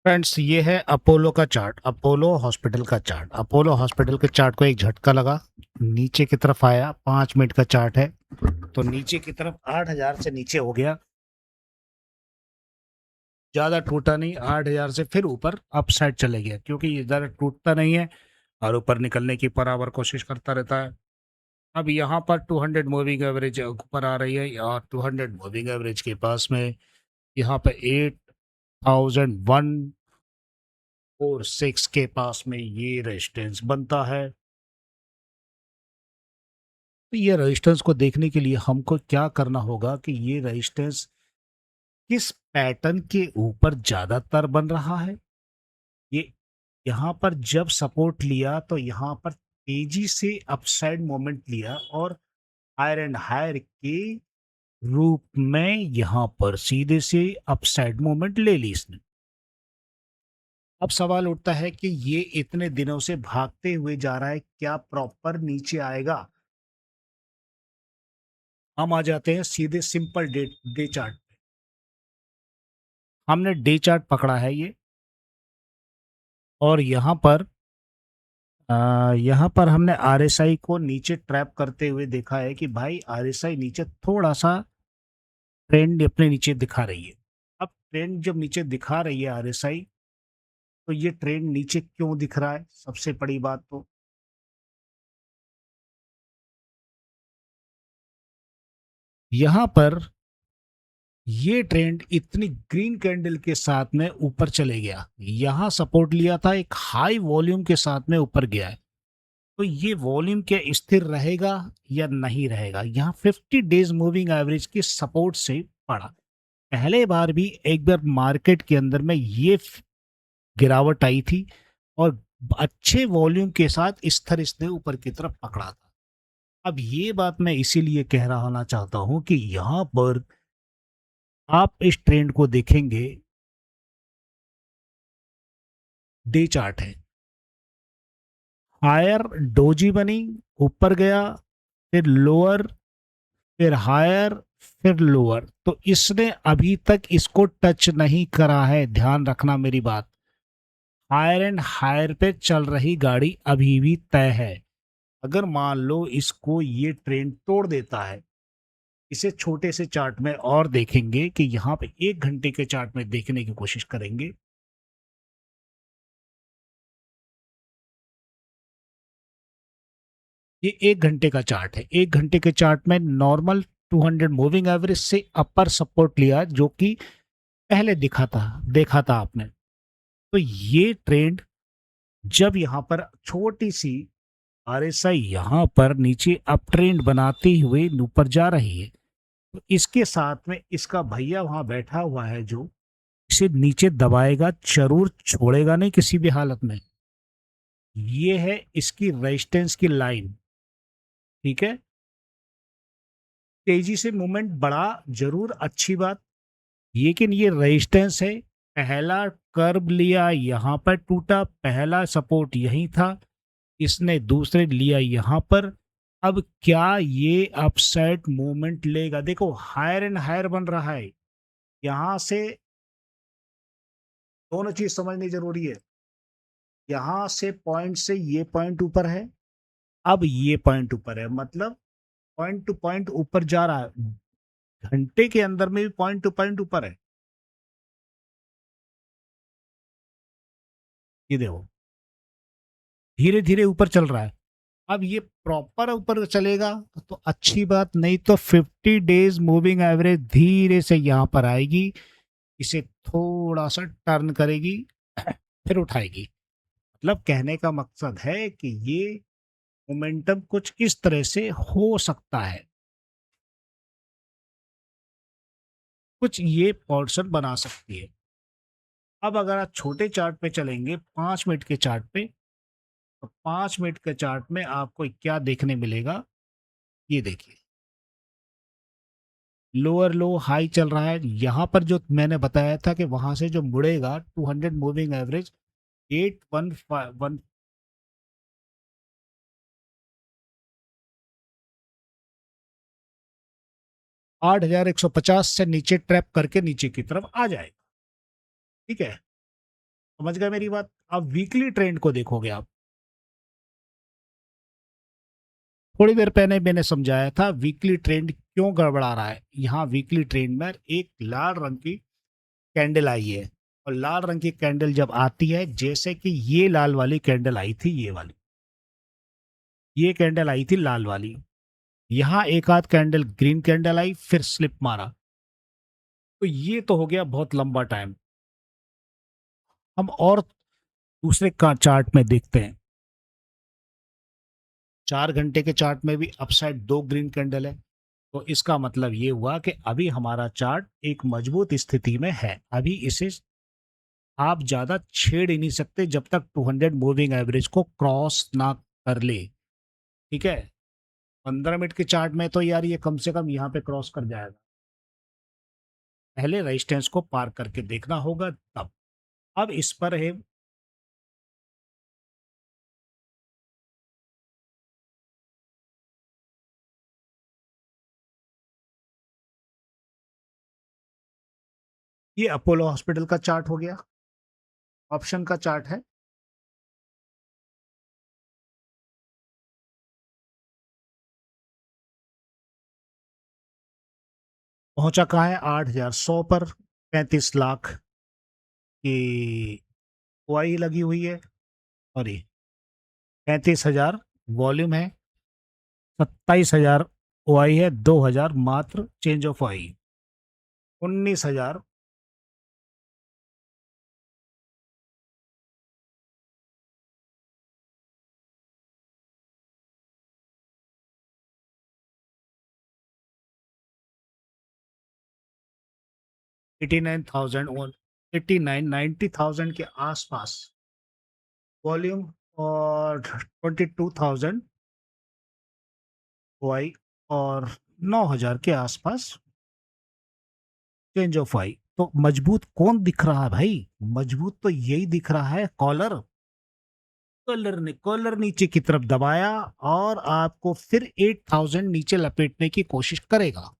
Friends, ये है Apollo का चार्ट, अपोलो हॉस्पिटल का चार्ट। अपोलो हॉस्पिटल के चार्ट को एक झटका लगा, नीचे की तरफ आया। 5 मिनट का चार्ट है, तो नीचे की तरफ 8,000 से नीचे हो गया, ज्यादा टूटा नहीं। 8,000 से फिर ऊपर अप साइड चले गया, क्योंकि ये ज्यादा टूटता नहीं है और ऊपर निकलने की बराबर कोशिश करता रहता है। अब यहाँ पर 200 मूविंग एवरेज ऊपर आ रही है, और 200 मूविंग एवरेज के पास में यहाँ पे 8,146 के पास में ये रेजिस्टेंस बनता है। तो ये रेजिस्टेंस को देखने के लिए हमको क्या करना होगा कि ये रेजिस्टेंस किस पैटर्न के ऊपर ज्यादातर बन रहा है। ये यहाँ पर जब सपोर्ट लिया तो यहाँ पर तेजी से अपसाइड मोमेंट लिया, और हायर एंड हायर के रूप में यहाँ पर सीधे से अपसाइड मोमेंट ले ली इसने। अब सवाल उठता है कि ये इतने दिनों से भागते हुए जा रहा है, क्या प्रॉपर नीचे आएगा? हम आ जाते हैं सीधे सिंपल डे डे चार्ट पे। हमने डे चार्ट पकड़ा है ये, और यहाँ पर हमने आरएसआई को नीचे ट्रैप करते हुए देखा है कि भाई आरएसआई नीचे थोड़ा सा ट्रेंड अपने नीचे दिखा रही है। अब ट्रेंड जब नीचे दिखा रही है आरएसआई, तो ये ट्रेंड नीचे क्यों दिख रहा है? सबसे बड़ी बात तो यहाँ पर ये ट्रेंड इतनी ग्रीन कैंडल के साथ में ऊपर चले गया, यहाँ सपोर्ट लिया था, एक हाई वॉल्यूम के साथ में ऊपर गया है। तो ये वॉल्यूम क्या स्थिर रहेगा या नहीं रहेगा? यहाँ 50 डेज मूविंग एवरेज के सपोर्ट से पड़ा। पहले बार भी एक बार मार्केट के अंदर में ये गिरावट आई थी, और अच्छे वॉल्यूम के साथ इस तरह इसने ऊपर की तरफ पकड़ा था। अब ये बात मैं इसीलिए कह रहा चाहता हूं कि यहाँ पर आप इस ट्रेंड को देखेंगे, डे चार्ट है, हायर डोजी बनी, ऊपर गया, फिर लोअर, फिर हायर, फिर लोअर। तो इसने अभी तक इसको टच नहीं करा है, ध्यान रखना मेरी बात। हायर एंड हायर पे चल रही गाड़ी अभी भी तय है। अगर मान लो इसको ये ट्रेंड तोड़ देता है, इसे छोटे से चार्ट में और देखेंगे कि यहाँ पे 1 घंटे के चार्ट में देखने की कोशिश करेंगे। ये 1 घंटे का चार्ट है। 1 घंटे के चार्ट में नॉर्मल 200 मूविंग एवरेज से अपर सपोर्ट लिया, जो कि पहले देखा था आपने। तो ये ट्रेंड जब यहाँ पर छोटी सी आरएसआई यहाँ पर नीचे अप ट्रेंड बनाते हुए ऊपर जा रही है, तो इसके साथ में इसका भैया वहां बैठा हुआ है, जो इसे नीचे दबाएगा, जरूर छोड़ेगा नहीं किसी भी हालत में। ये है इसकी रेजिस्टेंस की लाइन। ठीक है, तेजी से मूवमेंट बढ़ा, जरूर अच्छी बात, लेकिन ये रेजिस्टेंस है। पहला कर्व लिया, यहाँ पर टूटा, पहला सपोर्ट यही था, इसने दूसरे लिया यहाँ पर। अब क्या ये अपसाइड मूवमेंट लेगा? देखो हायर एंड हायर बन रहा है, यहां से दोनों चीज समझनी जरूरी है। यहां से पॉइंट से ये पॉइंट ऊपर है, अब ये पॉइंट ऊपर है, मतलब पॉइंट टू पॉइंट ऊपर जा रहा है। घंटे के अंदर में भी पॉइंट टू पॉइंट ऊपर है। ये देखो धीरे धीरे ऊपर चल रहा है। अब ये प्रॉपर ऊपर चलेगा तो अच्छी बात, नहीं तो 50 डेज मूविंग एवरेज धीरे से यहाँ पर आएगी, इसे थोड़ा सा टर्न करेगी, फिर उठाएगी। मतलब कहने का मकसद है कि ये मोमेंटम कुछ इस तरह से हो सकता है, कुछ ये पोर्शन बना सकती है। अब अगर आप छोटे चार्ट पे चलेंगे, 5 मिनट के चार्ट पे, तो 5 मिनट के चार्ट में आपको क्या देखने मिलेगा? ये देखिए, लोअर लो हाई चल रहा है। यहाँ पर जो मैंने बताया था कि वहां से जो मुड़ेगा 200 मूविंग एवरेज 8,151, 8,150 से नीचे ट्रैप करके नीचे की तरफ आ जाएगा। ठीक है, समझ गए मेरी बात? अब वीकली ट्रेंड को देखोगे आप। थोड़ी देर पहले मैंने समझाया था वीकली ट्रेंड क्यों गड़बड़ा रहा है। यहाँ वीकली ट्रेंड में एक लाल रंग की कैंडल आई है, और लाल रंग की कैंडल जब आती है, जैसे कि ये लाल वाली कैंडल आई थी, ये वाली, ये कैंडल आई थी लाल वाली, यहाँ एक आध कैंडल ग्रीन कैंडल आई, फिर स्लिप मारा, तो ये तो हो गया बहुत लंबा टाइम। हम और दूसरे का चार्ट में देखते हैं। 4 घंटे के चार्ट में भी अपसाइड 2 ग्रीन कैंडल है, तो इसका मतलब ये हुआ कि अभी हमारा चार्ट एक मजबूत स्थिति में है। अभी इसे आप ज़्यादा छेड़ ही नहीं सकते जब तक 200 मूविंग एवरेज को क्रॉस ना कर ले। ठीक है, 15 मिनट के चार्ट में तो यार ये कम से कम यहाँ पे क्रॉस कर जाएगा, पहले रेजिस्टेंस को पार करके देखना होगा तब। अब इस पर है, ये अपोलो हॉस्पिटल का चार्ट हो गया, ऑप्शन का चार्ट है। पहुंचा कहाँ है? 8,100 पर। 35 लाख की ओआई लगी हुई है, सॉरी 35,000 वॉल्यूम है, 27,000 ओआई है, 2,000 मात्र चेंज ऑफ ओआई, 19,000। 89,000, 89-90,000 के आसपास वॉल्यूम, और 22,000 ओआई, और 9,000 के आसपास चेंज ऑफ आई। तो मजबूत कौन दिख रहा है भाई? मजबूत तो यही दिख रहा है, कॉलर। कॉलर नीचे की तरफ दबाया, और आपको फिर 8,000 नीचे लपेटने की कोशिश करेगा,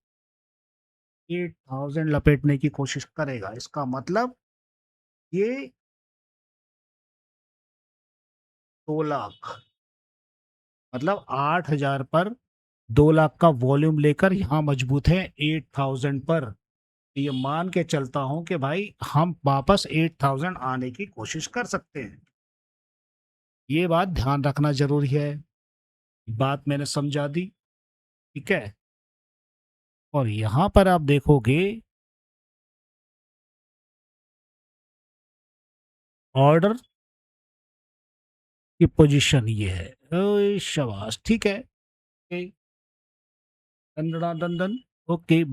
8,000 लपेटने की कोशिश करेगा। इसका मतलब ये 2 लाख, मतलब 8,000 पर 2 लाख का वॉल्यूम लेकर यहाँ मजबूत है 8,000 पर। ये मान के चलता हूं कि भाई हम वापस 8,000 आने की कोशिश कर सकते हैं। ये बात ध्यान रखना जरूरी है। बात मैंने समझा दी, ठीक है। और यहां पर आप देखोगे ऑर्डर की पोजीशन ये है। ओए शाबाश, ठीक है। ओके, दन दन दन दन, ओके।